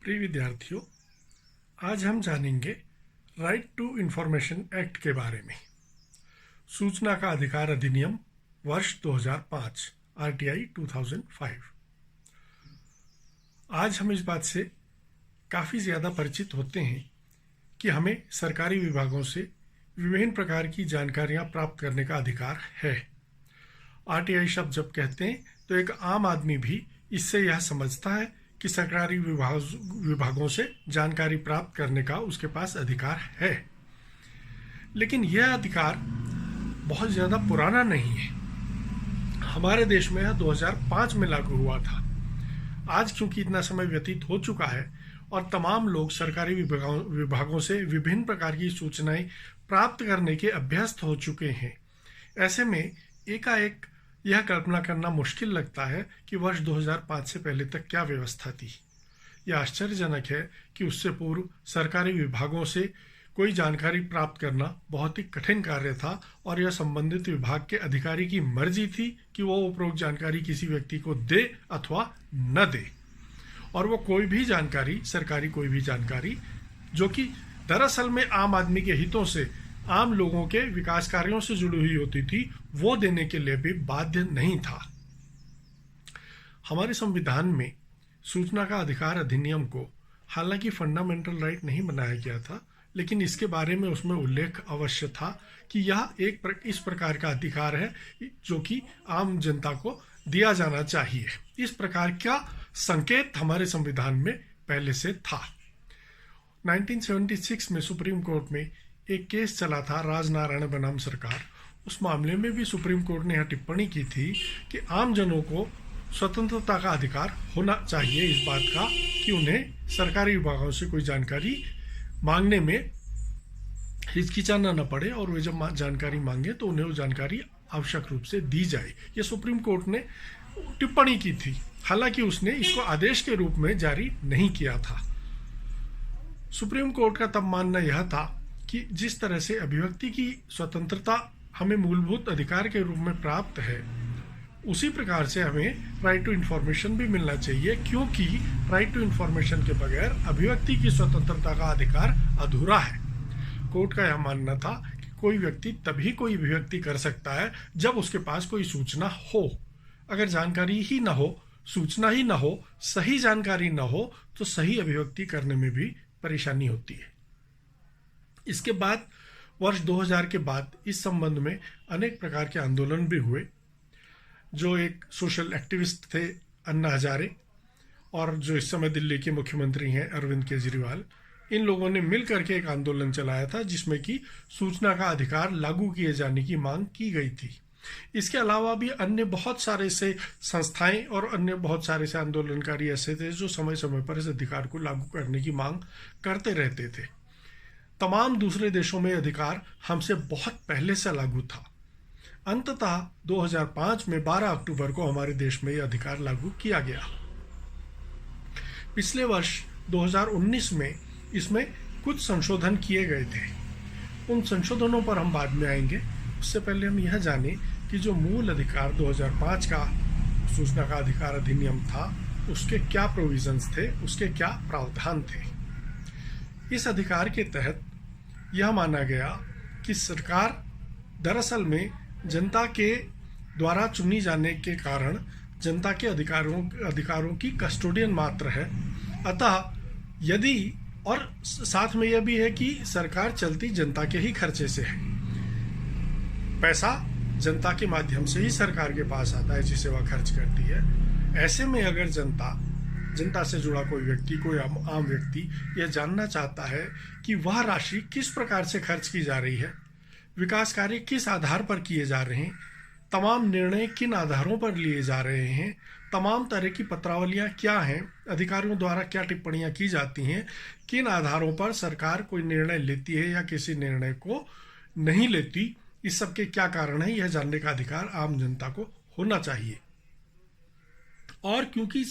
प्रिय विद्यार्थियों, आज हम जानेंगे राइट टू इंफॉर्मेशन एक्ट के बारे में। सूचना का अधिकार अधिनियम वर्ष 2005 आरटीआई 2005। आज हम इस बात से काफ़ी ज़्यादा परिचित होते हैं कि हमें सरकारी विभागों से विभिन्न प्रकार की जानकारियां प्राप्त करने का अधिकार है। आरटीआई शब्द जब कहते हैं तो एक आम आदमी भी इससे यह समझता है कि सरकारी विभागों से जानकारी प्राप्त करने का उसके पास अधिकार है, लेकिन यह अधिकार बहुत ज़्यादा पुराना नहीं है। हमारे देश में यह 2005 में लागू हुआ था। आज क्योंकि इतना समय व्यतीत हो चुका है और तमाम लोग सरकारी विभागों से विभिन्न प्रकार की सूचनाएं प्राप्त करने के अभ्यस्त हो चुके हैं, ऐसे में एकाएक यह कल्पना करना मुश्किल लगता है कि वर्ष 2005 से पहले तक क्या व्यवस्था थी। यह आश्चर्यजनक है कि उससे पूर्व सरकारी विभागों से कोई जानकारी प्राप्त करना बहुत ही कठिन कार्य था और यह संबंधित विभाग के अधिकारी की मर्जी थी कि वो उपरोक्त जानकारी किसी व्यक्ति को दे अथवा न दे। और वो कोई भी जानकारी, सरकारी कोई भी जानकारी जो कि दरअसल में आम आदमी के हितों से, आम लोगों के विकास कार्यों से जुड़ी हुई होती थी, वो देने के लिए भी बाध्य नहीं था। हमारे संविधान में सूचना का अधिकार अधिनियम को हालांकि फंडामेंटल राइट नहीं बनाया गया था, लेकिन इसके बारे में उसमें उल्लेख अवश्य था कि यह इस प्रकार का अधिकार है जो कि आम जनता को दिया जाना चाहिए। इस प्रकार का संकेत हमारे संविधान में पहले से था। 1976 में सुप्रीम कोर्ट में एक केस चला था, राजनारायण बनाम सरकार। उस मामले में भी सुप्रीम कोर्ट ने यह टिप्पणी की थी कि आम जनों को स्वतंत्रता का अधिकार होना चाहिए इस बात का कि उन्हें सरकारी विभागों से कोई जानकारी मांगने में हिचकिचाना न पड़े और वे जब जानकारी मांगे तो उन्हें वो जानकारी आवश्यक रूप से दी जाए। ये सुप्रीम कोर्ट ने टिप्पणी की थी, हालांकि उसने इसको आदेश के रूप में जारी नहीं किया था। सुप्रीम कोर्ट का तब मानना यह था कि जिस तरह से अभिव्यक्ति की स्वतंत्रता हमें मूलभूत अधिकार के रूप में प्राप्त है, उसी प्रकार से हमें राइट टू इन्फॉर्मेशन भी मिलना चाहिए, क्योंकि राइट टू इन्फॉर्मेशन के बगैर अभिव्यक्ति की स्वतंत्रता का अधिकार अधूरा है। कोर्ट का यह मानना था कि कोई व्यक्ति तभी कोई अभिव्यक्ति कर सकता है जब उसके पास कोई सूचना हो। अगर जानकारी ही न हो, सूचना ही न हो, सही जानकारी न हो, तो सही अभिव्यक्ति करने में भी परेशानी होती है। इसके बाद वर्ष 2000 के बाद इस संबंध में अनेक प्रकार के आंदोलन भी हुए। जो एक सोशल एक्टिविस्ट थे अन्ना हजारे, और जो इस समय दिल्ली के मुख्यमंत्री हैं अरविंद केजरीवाल, इन लोगों ने मिलकर के एक आंदोलन चलाया था जिसमें कि सूचना का अधिकार लागू किए जाने की मांग की गई थी। इसके अलावा भी अन्य बहुत सारे से संस्थाएं और अन्य बहुत सारे से आंदोलनकारी ऐसे थे जो समय समय पर इस अधिकार को लागू करने की मांग करते रहते थे। तमाम दूसरे देशों में अधिकार हमसे बहुत पहले से लागू था। अंततः 2005 में 12 अक्टूबर को हमारे देश में यह अधिकार लागू किया गया। पिछले वर्ष 2019 में इसमें कुछ संशोधन किए गए थे। उन संशोधनों पर हम बाद में आएंगे। उससे पहले हम यह जानें कि जो मूल अधिकार 2005 का सूचना का अधिकार अधिनियम था, उसके क्या प्रोविजंस थे, उसके क्या प्रावधान थे। इस अधिकार के तहत यह माना गया कि सरकार दरअसल में जनता के द्वारा चुनी जाने के कारण जनता के अधिकारों की कस्टोडियन मात्र है। अतः यदि, और साथ में यह भी है कि सरकार चलती जनता के ही खर्चे से है, पैसा जनता के माध्यम से ही सरकार के पास आता है जिसे वह खर्च करती है। ऐसे में अगर जनता से जुड़ा कोई व्यक्ति, कोई आम व्यक्ति यह जानना चाहता है कि वह राशि किस प्रकार से खर्च की जा रही है, विकास कार्य किस आधार पर किए जा रहे हैं, तमाम निर्णय किन आधारों पर लिए जा रहे हैं, तमाम तरह की पत्रावलियां क्या हैं, अधिकारियों द्वारा क्या टिप्पणियां की जाती हैं, किन आधारों पर सरकार कोई निर्णय लेती है या किसी निर्णय को नहीं लेती, इस सब के क्या कारण है, यह जानने का अधिकार आम जनता को होना चाहिए। और क्योंकि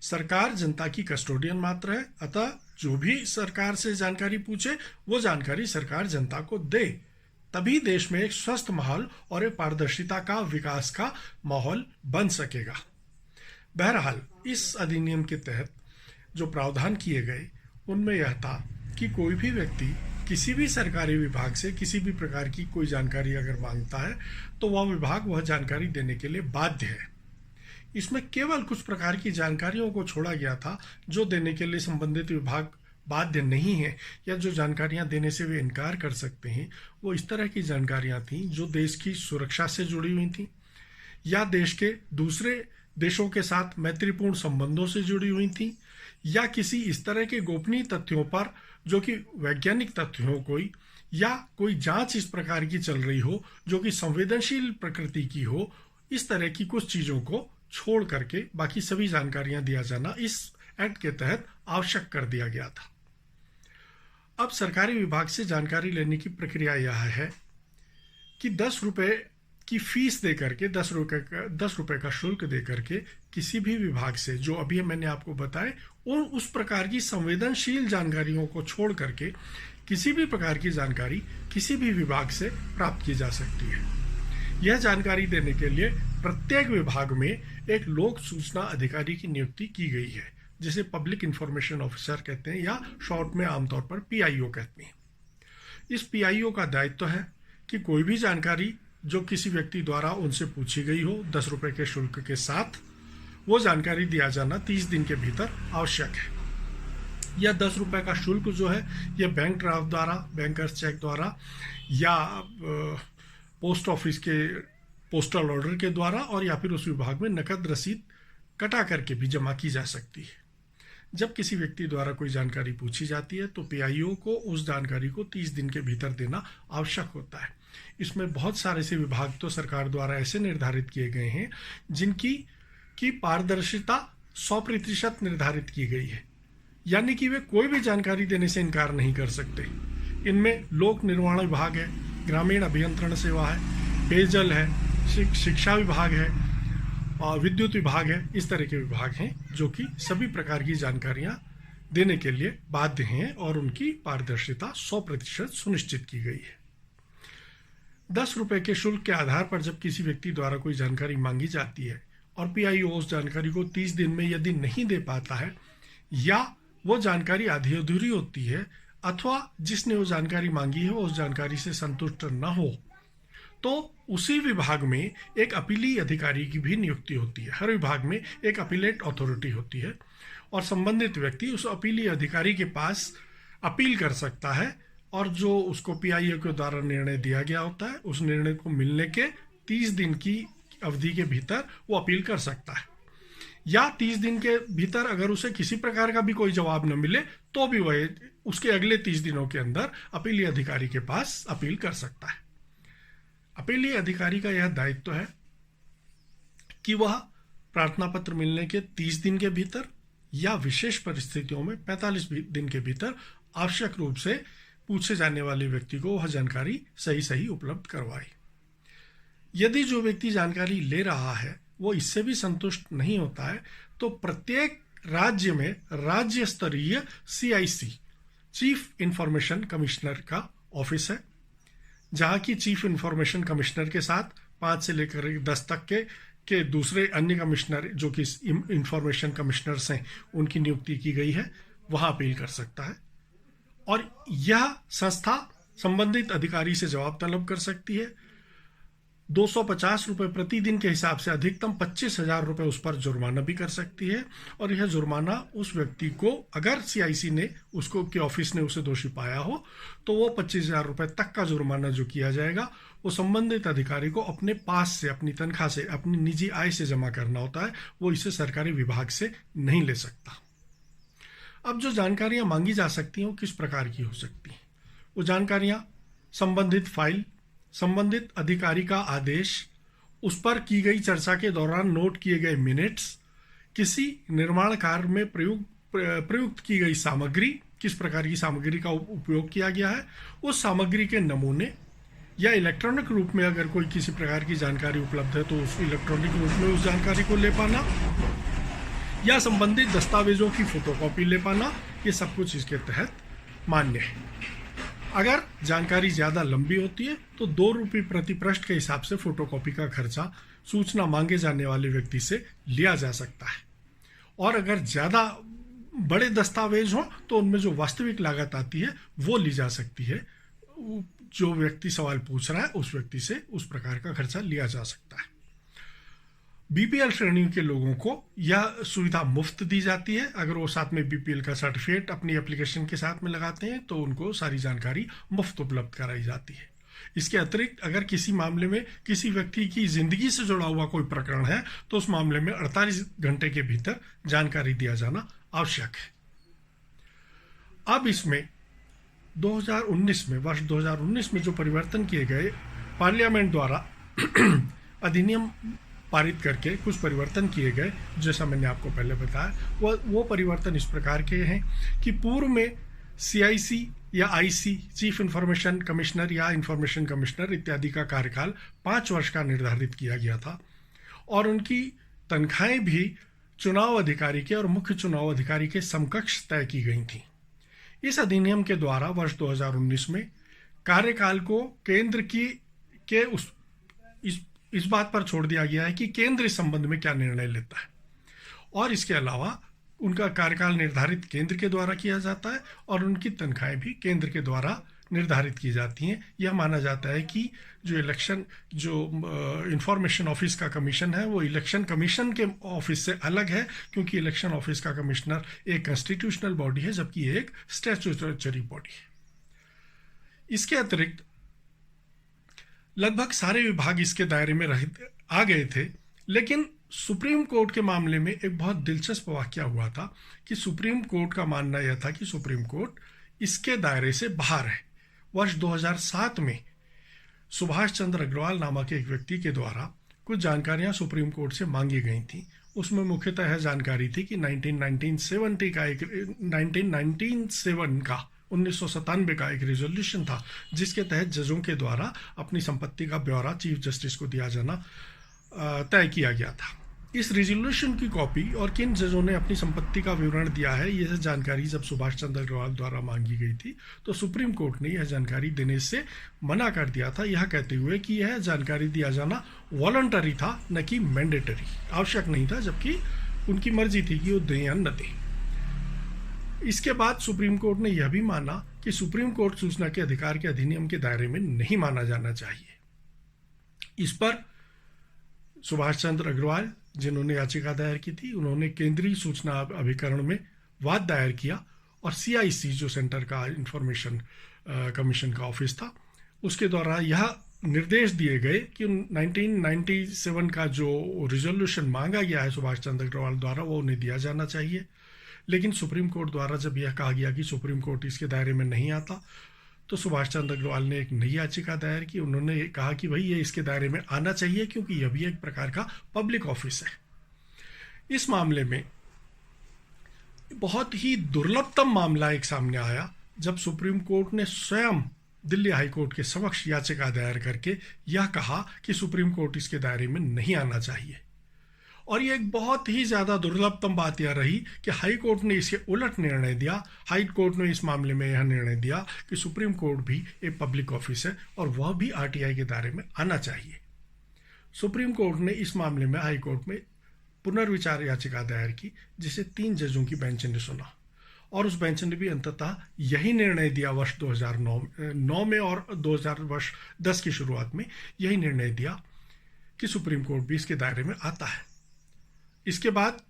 सरकार जनता की कस्टोडियन मात्र है, अतः जो भी सरकार से जानकारी पूछे वो जानकारी सरकार जनता को दे, तभी देश में एक स्वस्थ माहौल और एक पारदर्शिता का, विकास का माहौल बन सकेगा। बहरहाल इस अधिनियम के तहत जो प्रावधान किए गए उनमें यह था कि कोई भी व्यक्ति किसी भी सरकारी विभाग से किसी भी प्रकार की कोई जानकारी अगर मांगता है तो वह विभाग वह जानकारी देने के लिए बाध्य है। इसमें केवल कुछ प्रकार की जानकारियों को छोड़ा गया था जो देने के लिए संबंधित विभाग बाध्य नहीं है, या जो जानकारियां देने से वे इनकार कर सकते हैं। वो इस तरह की जानकारियां थीं जो देश की सुरक्षा से जुड़ी हुई थीं, या देश के दूसरे देशों के साथ मैत्रीपूर्ण संबंधों से जुड़ी हुई थीं, या किसी इस तरह के गोपनीय तथ्यों पर जो कि वैज्ञानिक तथ्य हो कोई, या कोई जांच इस प्रकार की चल रही हो जो कि संवेदनशील प्रकृति की हो। इस तरह की कुछ चीज़ों को छोड़ करके बाकी सभी जानकारियां दिया जाना इस एक्ट के तहत आवश्यक कर दिया गया था। अब सरकारी विभाग से जानकारी लेने की प्रक्रिया यह है कि 10 रुपये की फीस दे करके 10 रुपये का शुल्क दे करके किसी भी विभाग से, जो अभी मैंने आपको बताए, उस प्रकार की संवेदनशील जानकारियों को छोड़ करके किसी भी प्रकार की जानकारी किसी भी विभाग से प्राप्त की जा सकती है। यह जानकारी देने के लिए प्रत्येक विभाग में एक लोक सूचना अधिकारी की नियुक्ति की गई है, जिसे पब्लिक इंफॉर्मेशन ऑफिसर कहते हैं, या शॉर्ट में आमतौर पर पीआईओ कहते हैं। इस पीआईओ का दायित्व है कि कोई भी जानकारी जो किसी व्यक्ति द्वारा उनसे पूछी गई हो 10 रुपये के शुल्क के साथ, वो जानकारी दिया जाना 30 दिन के भीतर आवश्यक है। यह 10 रुपये का शुल्क जो है यह बैंक ड्राफ्ट द्वारा, बैंकर्स चेक द्वारा, या पोस्ट ऑफिस के पोस्टल ऑर्डर के द्वारा, और या फिर उस विभाग में नकद रसीद कटा करके भी जमा की जा सकती है। जब किसी व्यक्ति द्वारा कोई जानकारी पूछी जाती है तो पीआईओ को उस जानकारी को 30 दिन के भीतर देना आवश्यक होता है। इसमें बहुत सारे से विभाग तो सरकार द्वारा ऐसे निर्धारित किए गए हैं जिनकी पारदर्शिता 100% निर्धारित की गई है, यानी कि वे कोई भी जानकारी देने से इनकार नहीं कर सकते। इनमें लोक निर्माण विभाग है, ग्रामीण अभियंत्रण सेवा है, पेयजल है, शिक्षा विभाग है, और विद्युत विभाग है। इस तरह के विभाग हैं जो कि सभी प्रकार की जानकारियां देने के लिए बाध्य हैं और उनकी पारदर्शिता 100% सुनिश्चित की गई है। 10 रुपये के शुल्क के आधार पर जब किसी व्यक्ति द्वारा कोई जानकारी मांगी जाती है और पीआईओ उस जानकारी को 30 दिन में यदि नहीं दे पाता है, या वो जानकारी आधी अधूरी होती है, अथवा जिसने वो जानकारी मांगी है वो उस जानकारी से संतुष्ट न हो, तो उसी विभाग में एक अपीली अधिकारी की भी नियुक्ति होती है। हर विभाग में एक अपीलेट अथॉरिटी होती है और संबंधित व्यक्ति उस अपीली अधिकारी के पास अपील कर सकता है, और जो उसको पीआईओ के द्वारा निर्णय दिया गया होता है उस निर्णय को मिलने के 30 दिन की अवधि के भीतर वो अपील कर सकता है, या 30 दिन के भीतर अगर उसे किसी प्रकार का भी कोई जवाब न मिले तो भी वह उसके अगले 30 दिनों के अंदर अपीली अधिकारी के पास अपील कर सकता है। अपीली अधिकारी का यह दायित्व है कि वह प्रार्थना पत्र मिलने के 30 दिन के भीतर या विशेष परिस्थितियों में 45 दिन के भीतर आवश्यक रूप से पूछे जाने वाले व्यक्ति को वह जानकारी सही उपलब्ध करवाए। यदि जो व्यक्ति जानकारी ले रहा है वो इससे भी संतुष्ट नहीं होता है तो प्रत्येक राज्य में राज्य स्तरीय CIC, चीफ इंफॉर्मेशन कमिश्नर का ऑफिस है, जहाँ की चीफ इंफॉर्मेशन कमिश्नर के साथ 5 से लेकर 10 तक के दूसरे अन्य कमिश्नर जो कि इंफॉर्मेशन कमिश्नर्स हैं उनकी नियुक्ति की गई है, वहाँ अपील कर सकता है। और यह संस्था संबंधित अधिकारी से जवाब तलब कर सकती है। 250 रुपये प्रतिदिन के हिसाब से अधिकतम 25,000 रुपये उस पर जुर्माना भी कर सकती है, और यह जुर्माना उस व्यक्ति को, अगर CIC ने उसको के ऑफिस ने उसे दोषी पाया हो तो वो 25,000 रुपये तक का जुर्माना जो किया जाएगा वो संबंधित अधिकारी को अपने पास से, अपनी तनख्वाह से, अपनी निजी आय से जमा करना होता है। वो इसे सरकारी विभाग से नहीं ले सकता। अब जो जानकारियां मांगी जा सकती हैं वो किस प्रकार की हो सकती हैं? वो जानकारियां संबंधित फाइल, संबंधित अधिकारी का आदेश, उस पर की गई चर्चा के दौरान नोट किए गए मिनट्स, किसी निर्माण कार्य में प्रयुक्त की गई सामग्री, किस प्रकार की सामग्री का उपयोग किया गया है, उस सामग्री के नमूने, या इलेक्ट्रॉनिक रूप में अगर कोई किसी प्रकार की जानकारी उपलब्ध है तो उस इलेक्ट्रॉनिक रूप में उस जानकारी को ले पाना, या संबंधित दस्तावेजों की फोटोकॉपी ले पाना, ये सब कुछ इसके तहत मान्य है। अगर जानकारी ज़्यादा लंबी होती है तो 2 रुपये प्रति पृष्ठ के हिसाब से फोटोकॉपी का खर्चा सूचना मांगे जाने वाले व्यक्ति से लिया जा सकता है। और अगर ज़्यादा बड़े दस्तावेज हों तो उनमें जो वास्तविक लागत आती है वो ली जा सकती है। जो व्यक्ति सवाल पूछ रहा है उस व्यक्ति से उस प्रकार का खर्चा लिया जा सकता है। बीपीएल श्रेणी के लोगों को यह सुविधा मुफ्त दी जाती है। अगर वो साथ में बीपीएल का सर्टिफिकेट अपनी एप्लीकेशन के साथ में लगाते हैं तो उनको सारी जानकारी मुफ्त उपलब्ध कराई जाती है। इसके अतिरिक्त अगर किसी मामले में किसी व्यक्ति की जिंदगी से जुड़ा हुआ कोई प्रकरण है तो उस मामले में 48 घंटे के भीतर जानकारी दिया जाना आवश्यक है। अब इसमें 2019 में वर्ष 2019 में जो परिवर्तन किए गए पार्लियामेंट द्वारा अधिनियम पारित करके कुछ परिवर्तन किए गए, जैसा मैंने आपको पहले बताया, वो परिवर्तन इस प्रकार के हैं कि पूर्व में सीआईसी या आईसी चीफ इंफॉर्मेशन कमिश्नर या इंफॉर्मेशन कमिश्नर इत्यादि का कार्यकाल 5 वर्ष का निर्धारित किया गया था और उनकी तनख्वाहें भी चुनाव अधिकारी के और मुख्य चुनाव अधिकारी के समकक्ष तय की गई थी। इस अधिनियम के द्वारा वर्ष 2019 में कार्यकाल को केंद्र के इस बात पर छोड़ दिया गया है कि केंद्र इस संबंध में क्या निर्णय लेता है, और इसके अलावा उनका कार्यकाल निर्धारित केंद्र के द्वारा किया जाता है और उनकी तनख्वाहें भी केंद्र के द्वारा निर्धारित की जाती हैं। यह माना जाता है कि जो इंफॉर्मेशन ऑफिस का कमीशन है वो इलेक्शन कमीशन के ऑफिस से अलग है, क्योंकि इलेक्शन ऑफिस का कमिश्नर एक कॉन्स्टिट्यूशनल बॉडी है जबकि ये एक स्टैट्यूटरी बॉडी है। इसके अतिरिक्त लगभग सारे विभाग इसके दायरे में आ गए थे, लेकिन सुप्रीम कोर्ट के मामले में एक बहुत दिलचस्प वाकया हुआ था कि सुप्रीम कोर्ट का मानना यह था कि सुप्रीम कोर्ट इसके दायरे से बाहर है। वर्ष 2007 में सुभाष चंद्र अग्रवाल नामक एक व्यक्ति के द्वारा कुछ जानकारियां सुप्रीम कोर्ट से मांगी गई थी। उसमें मुख्यतः यह जानकारी थी कि 1997 का एक रेजोल्यूशन था जिसके तहत जजों के द्वारा अपनी संपत्ति का ब्यौरा चीफ जस्टिस को दिया जाना तय किया गया था। इस रेजोल्यूशन की कॉपी और किन जजों ने अपनी संपत्ति का विवरण दिया है, यह जानकारी जब सुभाष चंद्र अग्रवाल द्वारा मांगी गई थी तो सुप्रीम कोर्ट ने यह जानकारी देने से मना कर दिया था, यह कहते हुए कि यह जानकारी दिया जाना वॉलंटरी था, न कि मैंडेटरी, आवश्यक नहीं था, जबकि उनकी मर्जी थी कि वो दें या न दें। इसके बाद सुप्रीम कोर्ट ने यह भी माना कि सुप्रीम कोर्ट सूचना के अधिकार के अधिनियम के दायरे में नहीं माना जाना चाहिए। इस पर सुभाष चंद्र अग्रवाल, जिन्होंने याचिका दायर की थी, उन्होंने केंद्रीय सूचना अभिकरण में वाद दायर किया और सीआईसी, जो सेंटर का इंफॉर्मेशन कमीशन का ऑफिस था, उसके द्वारा यह निर्देश दिए गए कि 1997 का जो रिजोल्यूशन मांगा गया है सुभाष चंद्र अग्रवाल द्वारा वो उन्हें दिया जाना चाहिए। लेकिन सुप्रीम कोर्ट द्वारा जब यह कहा गया कि सुप्रीम कोर्ट इसके दायरे में नहीं आता तो सुभाष चंद्र अग्रवाल ने एक नई याचिका दायर की। उन्होंने कहा कि भाई ये इसके दायरे में आना चाहिए क्योंकि यह भी एक प्रकार का पब्लिक ऑफिस है। इस मामले में बहुत ही दुर्लभतम मामला एक सामने आया जब सुप्रीम कोर्ट ने स्वयं दिल्ली हाई कोर्ट के समक्ष याचिका दायर करके यह कहा कि सुप्रीम कोर्ट इसके दायरे में नहीं आना चाहिए। और ये एक बहुत ही ज़्यादा दुर्लभतम बात यह रही कि हाई कोर्ट ने इसके उलट निर्णय दिया। हाई कोर्ट ने इस मामले में यह निर्णय दिया कि सुप्रीम कोर्ट भी एक पब्लिक ऑफिस है और वह भी आरटीआई के दायरे में आना चाहिए। सुप्रीम कोर्ट ने इस मामले में हाई कोर्ट में पुनर्विचार याचिका दायर की, जिसे 3 जजों की बेंच ने सुना और उस बेंच ने भी अंततः यही निर्णय दिया वर्ष 2009 में और 2010 की शुरुआत में यही निर्णय दिया कि सुप्रीम कोर्ट भी इसके दायरे में आता है। इसके बाद,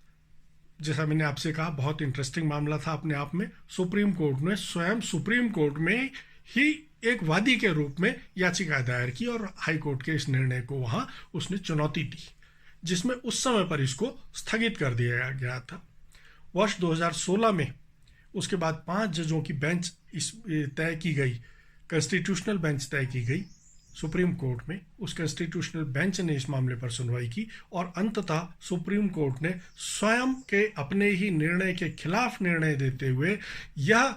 जैसा मैंने आपसे कहा, बहुत इंटरेस्टिंग मामला था अपने आप में। सुप्रीम कोर्ट ने स्वयं सुप्रीम कोर्ट में ही एक वादी के रूप में याचिका दायर की और हाई कोर्ट के इस निर्णय को वहां उसने चुनौती दी, जिसमें उस समय पर इसको स्थगित कर दिया गया था। वर्ष 2016 में उसके बाद 5 जजों की बेंच तय की गई, कॉन्स्टिट्यूशनल बेंच तय की गई सुप्रीम कोर्ट में। उस कॉन्स्टिट्यूशनल बेंच ने इस मामले पर सुनवाई की और अंततः सुप्रीम कोर्ट ने स्वयं के अपने ही निर्णय के खिलाफ निर्णय देते हुए यह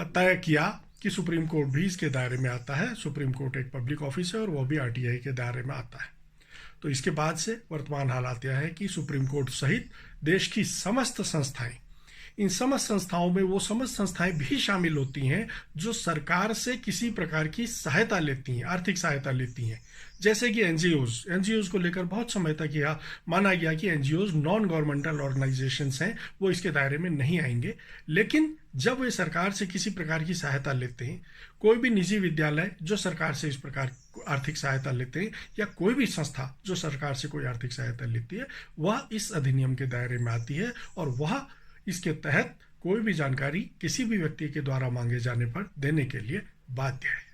तय किया कि सुप्रीम कोर्ट भी इसके दायरे में आता है। सुप्रीम कोर्ट एक पब्लिक ऑफिस है और वह भी आरटीआई के दायरे में आता है। तो इसके बाद से वर्तमान हालात यह है कि सुप्रीम कोर्ट सहित देश की समस्त संस्थाएं इन समस्त संस्थाओं में वो समस्त संस्थाएं भी शामिल होती हैं जो सरकार से किसी प्रकार की सहायता लेती हैं, आर्थिक सहायता लेती हैं। जैसे कि एनजीओज को लेकर बहुत समय तक यह माना गया कि एनजीओज नॉन गवर्नमेंटल ऑर्गेनाइजेशंस हैं, वो इसके दायरे में नहीं आएंगे। लेकिन जब वे सरकार से किसी प्रकार की सहायता लेते हैं, कोई भी निजी विद्यालय जो सरकार से इस प्रकार आर्थिक सहायता लेते हैं, या कोई भी संस्था जो सरकार से कोई आर्थिक सहायता लेती है, वह इस अधिनियम के दायरे में आती है और वह इसके तहत कोई भी जानकारी किसी भी व्यक्ति के द्वारा मांगे जाने पर देने के लिए बाध्य है।